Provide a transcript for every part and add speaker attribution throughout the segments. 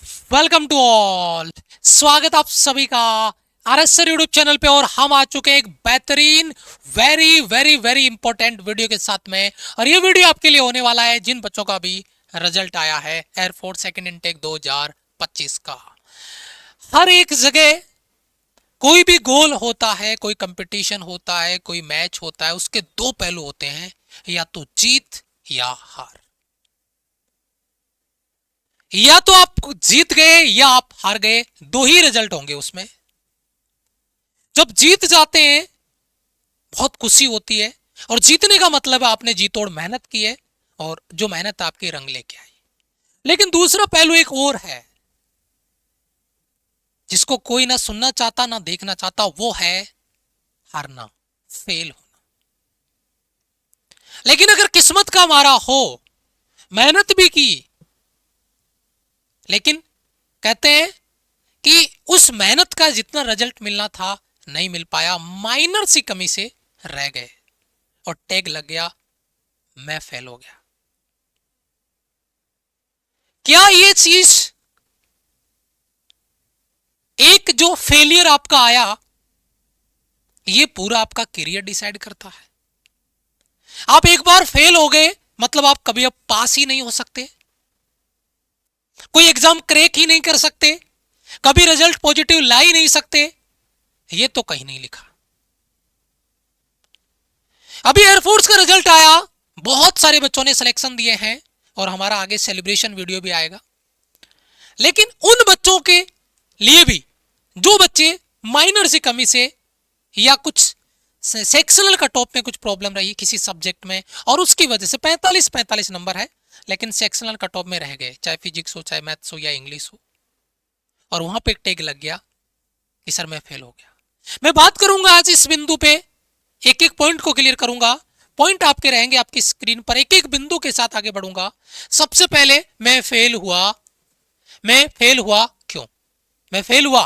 Speaker 1: Welcome to all. स्वागत आप सभी का आरएस सर यूट्यूब चैनल पे। और हम आ चुके हैं एक बेहतरीन very very very important video के साथ में। और ये वीडियो आपके लिए होने वाला है जिन बच्चों का भी रिजल्ट आया है एयरफोर्स सेकंड इनटेक 2025 का। हर एक जगह कोई भी गोल होता है, कोई कंपटीशन होता है, कोई मैच होता है, उसके दो पहलू होते हैं, या तो जीत या हार। या तो आप जीत गए या आप हार गए, दो ही रिजल्ट होंगे उसमें। जब जीत जाते हैं बहुत खुशी होती है, और जीतने का मतलब है आपने जी तोड़ मेहनत की है और जो मेहनत आपकी रंग लेके आई। लेकिन दूसरा पहलू एक और है जिसको कोई ना सुनना चाहता ना देखना चाहता, वो है हारना, फेल होना। लेकिन अगर किस्मत का मारा हो, मेहनत भी की, लेकिन कहते हैं कि उस मेहनत का जितना रिजल्ट मिलना था नहीं मिल पाया, माइनर सी कमी से रह गए और टैग लग गया, मैं फेल हो गया। क्या ये चीज, एक जो फेलियर आपका आया, ये पूरा आपका करियर डिसाइड करता है? आप एक बार फेल हो गए मतलब आप कभी अब पास ही नहीं हो सकते, कोई एग्जाम क्रैक ही नहीं कर सकते, कभी रिजल्ट पॉजिटिव ला ही नहीं सकते। ये तो कहीं नहीं लिखा। अभी एयरफोर्स का रिजल्ट आया, बहुत सारे बच्चों ने सिलेक्शन दिए हैं और हमारा आगे सेलिब्रेशन वीडियो भी आएगा। लेकिन उन बच्चों के लिए भी जो बच्चे माइनर सी कमी से या कुछ सेक्शनल कट ऑफ में कुछ प्रॉब्लम रही किसी सब्जेक्ट में और उसकी वजह से 45 नंबर है, लेकिन सेक्शनल कट ऑफ में रह गए, चाहे फिजिक्स हो, चाहे मैथ्स हो या इंग्लिश हो, और वहां पे एक टैग लग गया कि सर मैं फेल हो गया। मैं बात करूंगा आज इस बिंदु पे, एक एक पॉइंट को क्लियर करूंगा। पॉइंट आपके रहेंगे आपकी स्क्रीन पर, एक एक बिंदु के साथ आगे बढ़ूंगा। सबसे पहले मैं फेल हुआ, मैं फेल हुआ क्यों, मैं फेल हुआ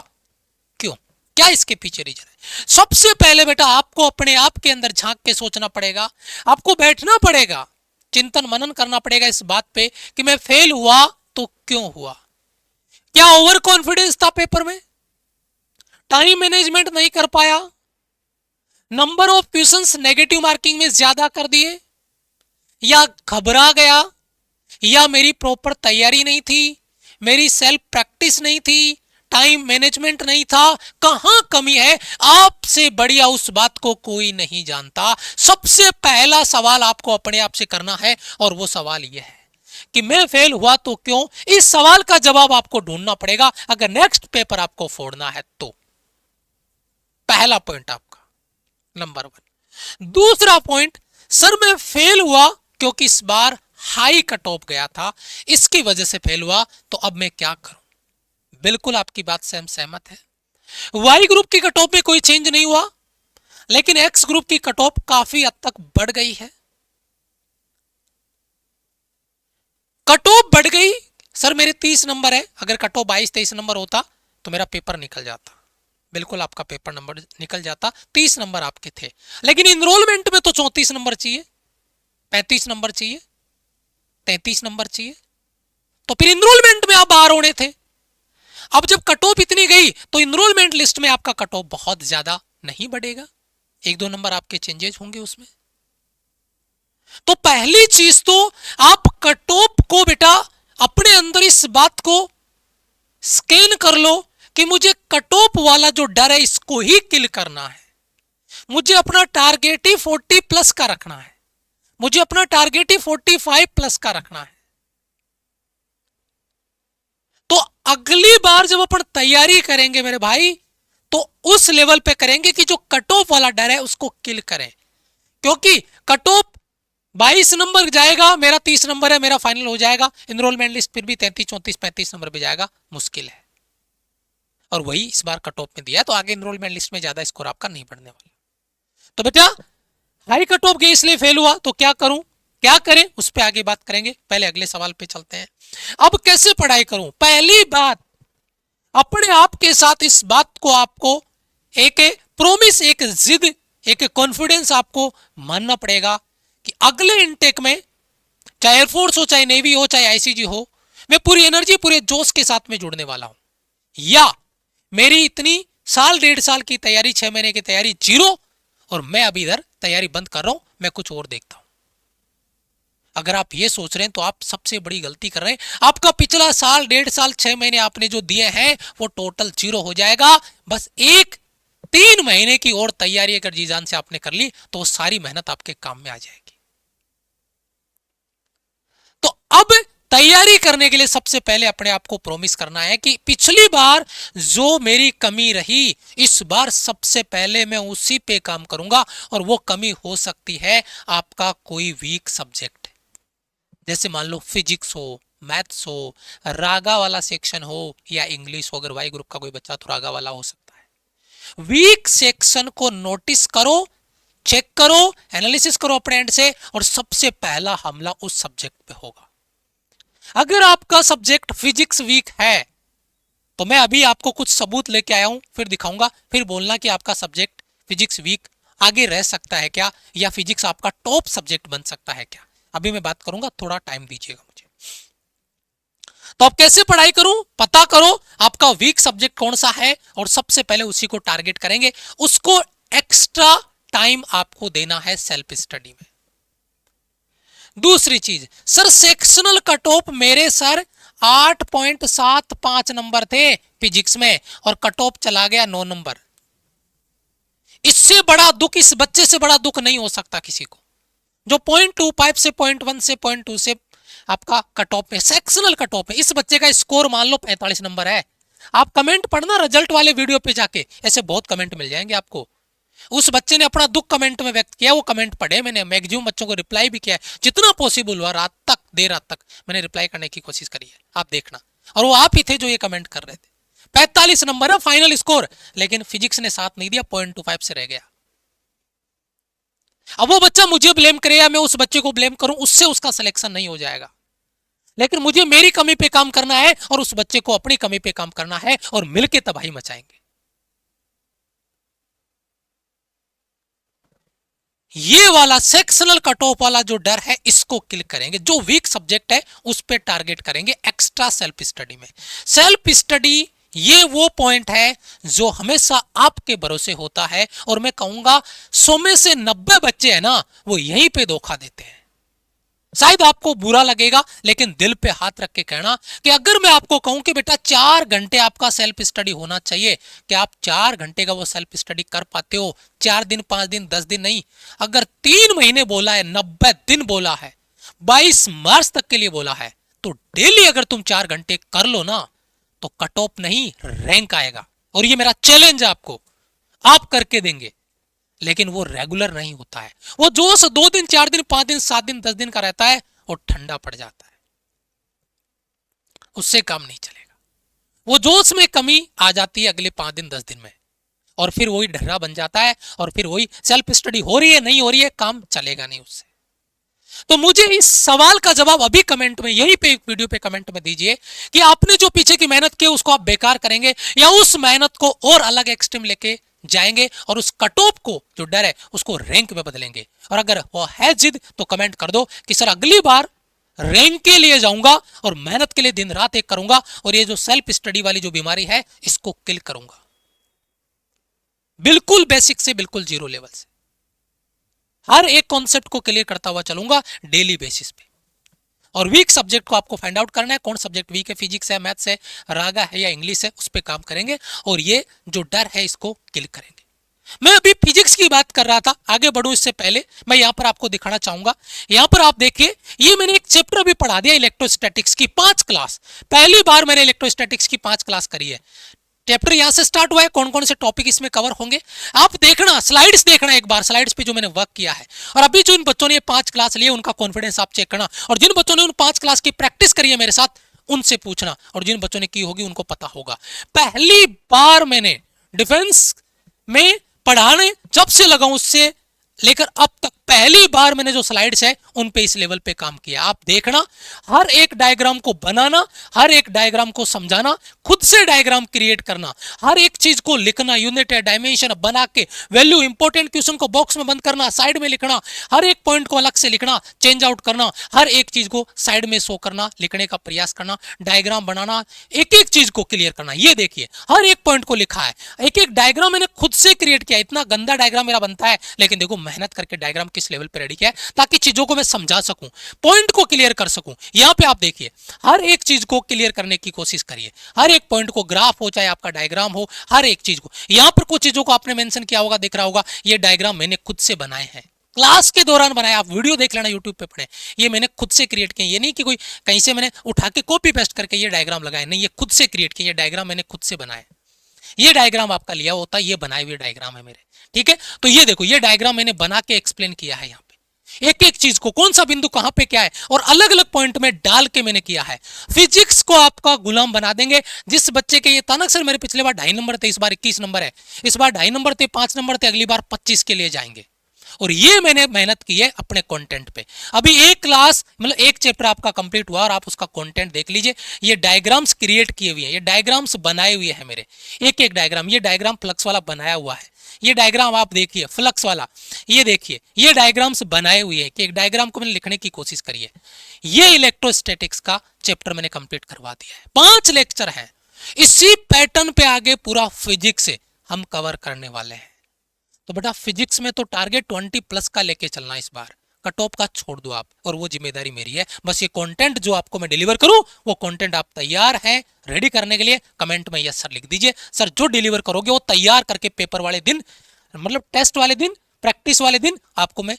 Speaker 1: क्यों, क्या इसके पीछे रीजन है। सबसे पहले बेटा आपको अपने आप के अंदर झांक के सोचना पड़ेगा, आपको बैठना पड़ेगा, चिंतन मनन करना पड़ेगा इस बात पे कि मैं फेल हुआ तो क्यों हुआ। क्या ओवर कॉन्फिडेंस था पेपर में, टाइम मैनेजमेंट नहीं कर पाया, number of questions negative marking में ज्यादा कर दिए, या घबरा गया, या मेरी प्रॉपर तैयारी नहीं थी, मेरी सेल्फ प्रैक्टिस नहीं थी, टाइम मैनेजमेंट नहीं था, कहां कमी है आपसे बढ़िया उस बात को कोई नहीं जानता। सबसे पहला सवाल आपको अपने आप से करना है और वो सवाल यह है कि मैं फेल हुआ तो क्यों। इस सवाल का जवाब आपको ढूंढना पड़ेगा अगर नेक्स्ट पेपर आपको फोड़ना है तो। पहला पॉइंट आपका नंबर 1। दूसरा पॉइंट, सर मैं फेल हुआ क्योंकि इस बार हाई कट ऑफ गया था, इसकी वजह से फेल हुआ, तो अब मैं क्या करूं। बिल्कुल आपकी बात से हम सहमत हैं। वाई ग्रुप की कट ऑफ में कोई चेंज नहीं हुआ, लेकिन एक्स ग्रुप की कट ऑफ काफी हद तक बढ़ गई है। कट ऑफ बढ़ गई, सर मेरे 30 नंबर है, अगर कट ऑफ 22-23 नंबर होता तो मेरा पेपर निकल जाता। बिल्कुल आपका पेपर नंबर निकल जाता, 30 नंबर आपके थे। लेकिन इनरोलमेंट में तो 34 नंबर चाहिए, 35 नंबर चाहिए, 33 नंबर चाहिए, तो फिर इनरोलमेंट में आप बाहर होने थे। अब जब कट ऑफ इतनी गई तो इनरोलमेंट लिस्ट में आपका कट ऑफ बहुत ज्यादा नहीं बढ़ेगा, 1-2 नंबर आपके चेंजेस होंगे उसमें। तो पहली चीज तो आप कट ऑफ को बेटा अपने अंदर इस बात को स्कैन कर लो कि मुझे कट ऑफ वाला जो डर है इसको ही किल करना है। मुझे अपना टारगेट ही 40 प्लस का रखना है, मुझे अपना टारगेट ही 45 प्लस का रखना है। तो अगली बार जब अपन तैयारी करेंगे मेरे भाई, तो उस लेवल पे करेंगे कि जो कट ऑफ वाला डर है उसको किल करें। क्योंकि कट ऑफ 22 नंबर जाएगा, मेरा 30 नंबर है, मेरा फाइनल हो जाएगा, इनरोलमेंट लिस्ट फिर भी 33, 34, 35 नंबर पे जाएगा, मुश्किल है। और वही इस बार कट ऑफ में दिया है, तो आगे इनरोलमेंट लिस्ट में ज्यादा स्कोर आपका नहीं बढ़ने वाला। तो बेटा हाई कट ऑफ गई इसलिए फेल हुआ, तो क्या करूं, क्या करें, उस पर आगे बात करेंगे। पहले अगले सवाल पे चलते हैं। अब कैसे पढ़ाई करूं। पहली बात, अपने आप के साथ इस बात को आपको एक प्रोमिस, एक जिद, एक कॉन्फिडेंस आपको मानना पड़ेगा कि अगले इनटेक में, चाहे एयरफोर्स हो, चाहे नेवी हो, चाहे आईसीजी हो, मैं पूरी एनर्जी पूरे जोश के साथ में जुड़ने वाला हूं, या मेरी इतनी साल 1.5 साल की तैयारी, 6 महीने की तैयारी जीरो, और मैं अभी इधर तैयारी बंद कर रहा हूं, मैं कुछ और देखता हूं। अगर आप ये सोच रहे हैं तो आप सबसे बड़ी गलती कर रहे हैं। आपका पिछला साल, 1.5 साल, 6 महीने आपने जो दिए हैं वो टोटल जीरो हो जाएगा। बस 3 महीने की और तैयारी अगर जी जान से आपने कर ली तो वो सारी मेहनत आपके काम में आ जाएगी। तो अब तैयारी करने के लिए सबसे पहले अपने आप को प्रॉमिस करना है कि पिछली बार जो मेरी कमी रही, इस बार सबसे पहले मैं उसी पे काम करूंगा। और वो कमी हो सकती है आपका कोई वीक सब्जेक्ट, जैसे मान लो फिजिक्स हो, मैथ्स हो, रागा वाला सेक्शन हो, या इंग्लिश हो। अगर वाई ग्रुप का कोई बच्चा तो रागा वाला हो सकता है। वीक सेक्शन को नोटिस करो, चेक करो, एनालिसिस करो अपने एंड से, और सबसे पहला हमला उस सब्जेक्ट पे होगा। अगर आपका सब्जेक्ट फिजिक्स वीक है तो मैं अभी आपको कुछ सबूत लेके आया हूं, फिर दिखाऊंगा, फिर बोलना कि आपका सब्जेक्ट फिजिक्स वीक आगे रह सकता है क्या, या फिजिक्स आपका टॉप सब्जेक्ट बन सकता है क्या। अभी मैं बात करूंगा, थोड़ा टाइम दीजिएगा मुझे। तो आप कैसे पढ़ाई करूं, पता करो आपका वीक सब्जेक्ट कौन सा है, और सबसे पहले उसी को टारगेट करेंगे। उसको एक्स्ट्रा टाइम आपको देना है सेल्फ स्टडी में। दूसरी चीज, सर सेक्शनल कट ऑफ मेरे सर 8.75 नंबर थे फिजिक्स में, और कट ऑफ चला गया 9 नंबर। इससे बड़ा दुख, इस बच्चे से बड़ा दुख नहीं हो सकता किसी को, जो 0.25 से 0.1 से 0.2 से आपका कट ऑफ में, सेक्शनल कट ऑफ में। इस बच्चे का स्कोर मान लो 45 नंबर है। आप कमेंट पढ़ना रिजल्ट वाले वीडियो पे जाके, ऐसे बहुत कमेंट मिल जाएंगे आपको। उस बच्चे ने अपना दुख कमेंट में व्यक्त किया, वो कमेंट पढ़े मैंने, मैक्सिमम बच्चों को रिप्लाई भी किया है, जितना पॉसिबल हुआ रात तक, देर रात तक मैंने रिप्लाई करने की कोशिश करी है, आप देखना। और वो आप ही थे जो ये कमेंट कर रहे थे। 45 नंबर है फाइनल स्कोर, लेकिन फिजिक्स ने साथ नहीं दिया, 0.25 से रह गया। अब वो बच्चा मुझे ब्लेम करे या मैं उस बच्चे को ब्लेम करूं, उससे उसका सिलेक्शन नहीं हो जाएगा। लेकिन मुझे मेरी कमी पे काम करना है, और उस बच्चे को अपनी कमी पे काम करना है, और मिलके तबाही मचाएंगे। ये वाला सेक्शनल कट ऑफ वाला जो डर है, इसको किल करेंगे। जो वीक सब्जेक्ट है उस पे टारगेट करेंगे एक्स्ट्रा सेल्फ स्टडी में। सेल्फ स्टडी ये वो पॉइंट है जो हमेशा आपके भरोसे होता है, और मैं कहूंगा 100 में से 90 बच्चे हैं ना, वो यहीं पे धोखा देते हैं। शायद आपको बुरा लगेगा, लेकिन दिल पे हाथ रख के कहना कि अगर मैं आपको कहूं कि बेटा 4 घंटे आपका सेल्फ स्टडी होना चाहिए, कि आप 4 घंटे का वो सेल्फ स्टडी कर पाते हो? 4 दिन, 5 दिन, 10 दिन नहीं। अगर 3 महीने बोला है, 90 दिन बोला है, 22 मार्च तक के लिए बोला है, तो डेली अगर तुम 4 घंटे कर लो ना, तो कट ऑफ नहीं, रैंक आएगा। और ये मेरा चैलेंज है आपको, आप करके देंगे। लेकिन वो रेगुलर नहीं होता है। वो जोश 2 दिन, 4 दिन, 5 दिन, 7 दिन, 10 दिन का रहता है, और ठंडा पड़ जाता है, उससे काम नहीं चलेगा। वो जोश में कमी आ जाती है अगले 5 दिन, 10 दिन में, और फिर वही ढर्रा बन जाता है, और फिर वही सेल्फ स्टडी हो रही है, नहीं हो रही है, काम चलेगा नहीं उससे। तो मुझे इस सवाल का जवाब अभी कमेंट में, यहीं पे वीडियो पे कमेंट में दीजिए कि आपने जो पीछे की मेहनत की उसको आप बेकार करेंगे, या उस मेहनत को और अलग एक्सट्रीम लेके जाएंगे, और उस कट ऑफ को, जो डर है, उसको रैंक में बदलेंगे। और अगर वो है जिद, तो कमेंट कर दो कि सर अगली बार रैंक के लिए जाऊंगा, और मेहनत के लिए दिन रात एक करूंगा, और ये जो सेल्फ स्टडी वाली जो बीमारी है, इसको किल करूंगा, बिल्कुल बेसिक से बिल्कुल जीरो लेवल से। हर एक कॉन्सेप्ट को क्लियर करता हुआ चलूंगा डेली बेसिस पे। और वीक सब्जेक्ट को आपको फाइंड आउट करना है, कौन सब्जेक्ट वीक है, फिजिक्स है, मैथ्स है, रागा है, या इंग्लिश है, उस पर काम करेंगे, और ये जो डर है इसको किल करेंगे। मैं अभी फिजिक्स की बात कर रहा था, आगे बढ़ूं इससे पहले मैं यहां पर आपको दिखाना चाहूंगा। यहां पर आप देखिए, ये मैंने एक चैप्टर भी पढ़ा दिया, इलेक्ट्रोस्टैटिक्स की 5 क्लास। पहली बार मैंने इलेक्ट्रोस्टैटिक्स की 5 क्लास करी है। चैप्टर यहां से स्टार्ट हुआ है, कौन कौन से टॉपिक इसमें कवर होंगे आप देखना, स्लाइड्स देखना एक बार, स्लाइड्स पे जो मैंने वर्क किया है। और अभी जो इन बच्चों ने 5 क्लास लिए, उनका कॉन्फिडेंस आप चेक करना, और जिन बच्चों ने उन 5 क्लास की प्रैक्टिस करी है मेरे साथ, उनसे पूछना, और जिन बच्चों ने की होगी उनको पता होगा। पहली बार मैंने डिफेंस में पढ़ाने जब से लगा, उससे लेकर अब तक पहली बार मैंने जो स्लाइड्स है उन पे इस लेवल पे काम किया। आप देखना, हर एक डायग्राम को बनाना, हर एक डायग्राम को समझाना, खुद से डायग्राम क्रिएट करना, हर एक चीज को लिखना, यूनिट या डायमेंशन बना के, वैल्यू इंपॉर्टेंट क्वेश्चन को बॉक्स में बंद करना, साइड में लिखना, हर एक पॉइंट को अलग से लिखना, चेंज आउट करना, हर एक चीज को साइड में शो करना, लिखने का प्रयास करना, डायग्राम बनाना, एक एक चीज को क्लियर करना। ये देखिए हर एक पॉइंट को लिखा है, एक एक डायग्राम मैंने खुद से क्रिएट किया। इतना गंदा डायग्राम मेरा बनता है, लेकिन देखो मेहनत करके डायग्राम किस लेवल पे रेडी किया है, ताकि चीजों को मैं समझा सकूं, पॉइंट को क्लियर कर सकूं। यहां पे आप देखिए हर एक चीज को क्लियर करने की कोशिश करिए, हर एक पॉइंट को, ग्राफ हो चाहे आपका डायग्राम हो, हर एक चीज को। यहां पर कुछ चीजों को आपने मेंशन किया होगा, दिख रहा होगा, ये डायग्राम मैंने खुद से बनाए हैं, क्लास के दौरान बनाया। आप वीडियो देख लेना, यूट्यूब पे पढ़े, ये मैंने खुद से क्रिएट किया। ये नहीं कि कोई कहीं से मैंने उठा के कॉपी पेस्ट करके ये डायग्राम लगाए, नहीं, ये खुद से क्रिएट किया, ये डायग्राम मैंने खुद से बनाया। ये डायग्राम आपका लिया होता है, ये बनाए हुए डायग्राम है मेरे, ठीक है। तो ये देखो, ये डायग्राम मैंने बना के एक्सप्लेन किया है यहाँ पे, एक एक चीज को, कौन सा बिंदु कहां पे क्या है, और अलग अलग पॉइंट में डाल के मैंने किया है। फिजिक्स को आपका गुलाम बना देंगे। जिस बच्चे के ये था ना सर मेरे पिछले बार 2.5 नंबर थे, इस बार 21 नंबर है, इस बार 2.5 नंबर थे, 5 नंबर थे, अगली बार 25 के लिए जाएंगे। और ये मैंने मेहनत की है अपने कंटेंट पे। अभी एक क्लास मतलब एक चैप्टर आपका कंप्लीट हुआ और आप उसका कंटेंट देख लीजिए। ये डायग्राम्स क्रिएट किए हुए हैं, ये डायग्राम्स बनाए हुए हैं मेरे, एक एक डायग्राम। ये डायग्राम फ्लक्स वाला बनाया हुआ है, ये डायग्राम आप देखिए फ्लक्स वाला, ये देखिए, ये डायग्राम्स बनाए हुए हैं कि एक डायग्राम को मैंने लिखने की कोशिश करी है। ये इलेक्ट्रोस्टैटिक्स का चैप्टर मैंने कंप्लीट करवा दिया है, 5 लेक्चर हैं। इसी पैटर्न पे आगे पूरा फिजिक्स से हम कवर करने वाले हैं। तो बेटा फिजिक्स में तो टारगेट 20+ का लेके चलना, इस बार कट ऑफ का छोड़ दो आप, और वो जिम्मेदारी मेरी है। बस ये कंटेंट जो आपको मैं डिलीवर करूं, वो कंटेंट आप तैयार हैं रेडी करने के लिए? कमेंट में यस सर लिख दीजिए। सर जो डिलीवर करोगे वो तैयार करके पेपर वाले दिन, मतलब टेस्ट वाले दिन, प्रैक्टिस वाले दिन आपको मैं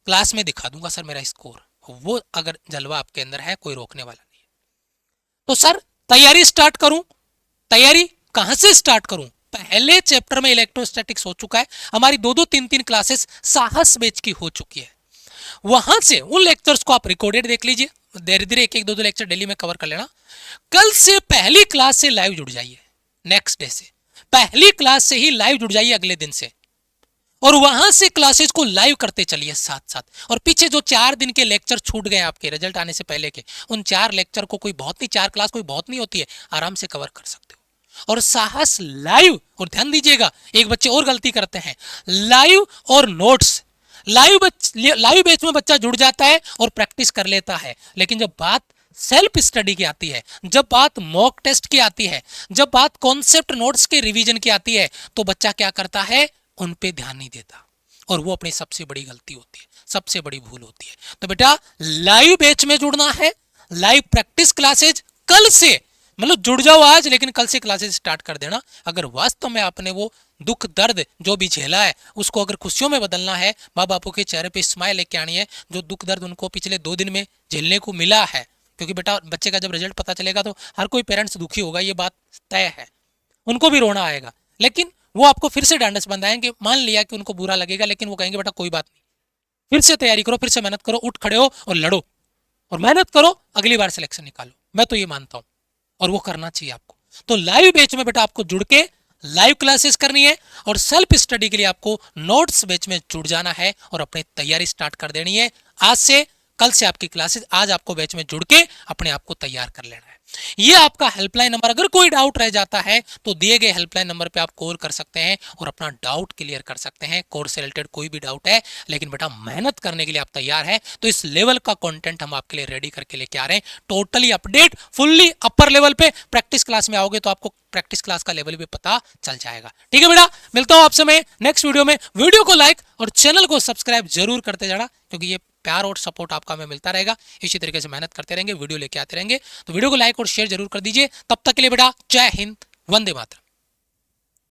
Speaker 1: क्लास में दिखा दूंगा सर मेरा स्कोर। वो अगर जलवा आपके अंदर है, कोई रोकने वाला नहीं है। तो सर तैयारी स्टार्ट करूं, तैयारी कहां से स्टार्ट करूं? पहले चैप्टर में इलेक्ट्रोस्टैटिक्स हो चुका है, हमारी 2-2, 3-3 क्लासेस साहस बैच की हो चुकी है। वहां से उन लेक्चर्स को आप रिकॉर्डेड देख लीजिए, धीरे धीरे एक एक 2-2 लेक्चर डेली में कवर कर लेना। कल से पहली क्लास से लाइव जुड़ जाइए, नेक्स्ट डे से पहली क्लास से ही लाइव जुड़ जाइए अगले दिन से, और वहां से क्लासेस को लाइव करते चलिए साथ साथ। और पीछे जो 4 दिन के लेक्चर छूट गए आपके रिजल्ट आने से पहले के, उन 4 लेक्चर को, कोई बहुत नहीं, 4 क्लास कोई बहुत नहीं होती है, आराम से कवर कर सकते हो। और साहस लाइव, और ध्यान दीजिएगा एक बच्चे और गलती करते हैं, लाइव और नोट्स। लाइव बैच में बच्चा जुड़ जाता है और प्रैक्टिस कर लेता है, लेकिन जब बात सेल्फ स्टडी की आती है, जब बात मॉक टेस्ट की आती है, जब बात कॉन्सेप्ट नोट्स के रिवीजन की आती है, तो बच्चा क्या करता है, उन पे ध्यान नहीं देता, और वो अपनी सबसे बड़ी गलती होती है, सबसे बड़ी भूल होती है। तो बेटा लाइव बैच में जुड़ना है, लाइव प्रैक्टिस क्लासेज कल से, मतलब जुड़ जाओ आज, लेकिन कल से क्लासेस स्टार्ट कर देना। अगर वास्तव में आपने वो दुख दर्द जो भी झेला है उसको अगर खुशियों में बदलना है, माँ बापों के चेहरे पे स्माइल लेके आनी है, जो दुख दर्द उनको पिछले 2 दिन में झेलने को मिला है, क्योंकि बेटा बच्चे का जब रिजल्ट पता चलेगा तो हर कोई पेरेंट्स दुखी होगा, ये बात तय है, उनको भी रोना आएगा, लेकिन वो आपको फिर से डांडस बंधाएंगे। मान लिया कि उनको बुरा लगेगा, लेकिन वो कहेंगे बेटा कोई बात नहीं, फिर से तैयारी करो, फिर से मेहनत करो, उठ खड़े हो और लड़ो और मेहनत करो, अगली बार सिलेक्शन निकालो। मैं तो ये मानता हूं, और वो करना चाहिए आपको। तो लाइव बैच में बेटा आपको जुड़ के लाइव क्लासेस करनी है, और सेल्फ स्टडी के लिए आपको नोट्स बैच में जुड़ जाना है और अपनी तैयारी स्टार्ट कर देनी है। आज से, कल से आपकी क्लासेस, आज आपको बैच में जुड़ के अपने आप को तैयार कर लेना है। ये आपका हेल्पलाइन नंबर, अगर कोई डाउट रह जाता है तो दिए गए हेल्पलाइन नंबर पे आप कॉल कर सकते हैं और अपना डाउट क्लियर कर सकते हैं। कोर्स से रिलेटेड कोई भी डाउट है, लेकिन बेटा मेहनत करने के लिए आप तैयार हैं, तो इस लेवल का कंटेंट हम आपके लिए रेडी करके लेके आ रहे हैं, totally update, fully upper level पे। प्रैक्टिस क्लास में आओगे तो आपको प्रैक्टिस क्लास का लेवल भी पता चल जाएगा। ठीक है बेटा, मिलता हूं आपसे मैं नेक्स्ट वीडियो में। वीडियो को लाइक और चैनल को सब्सक्राइब जरूर करते जाना, क्योंकि ये प्यार और सपोर्ट आपका हमें मिलता रहेगा। इसी तरीके से मेहनत करते रहेंगे, वीडियो लेके आते रहेंगे, तो वीडियो को लाइक और शेयर जरूर कर दीजिए। तब तक के लिए बेटा जय हिंद, वंदे मातरम।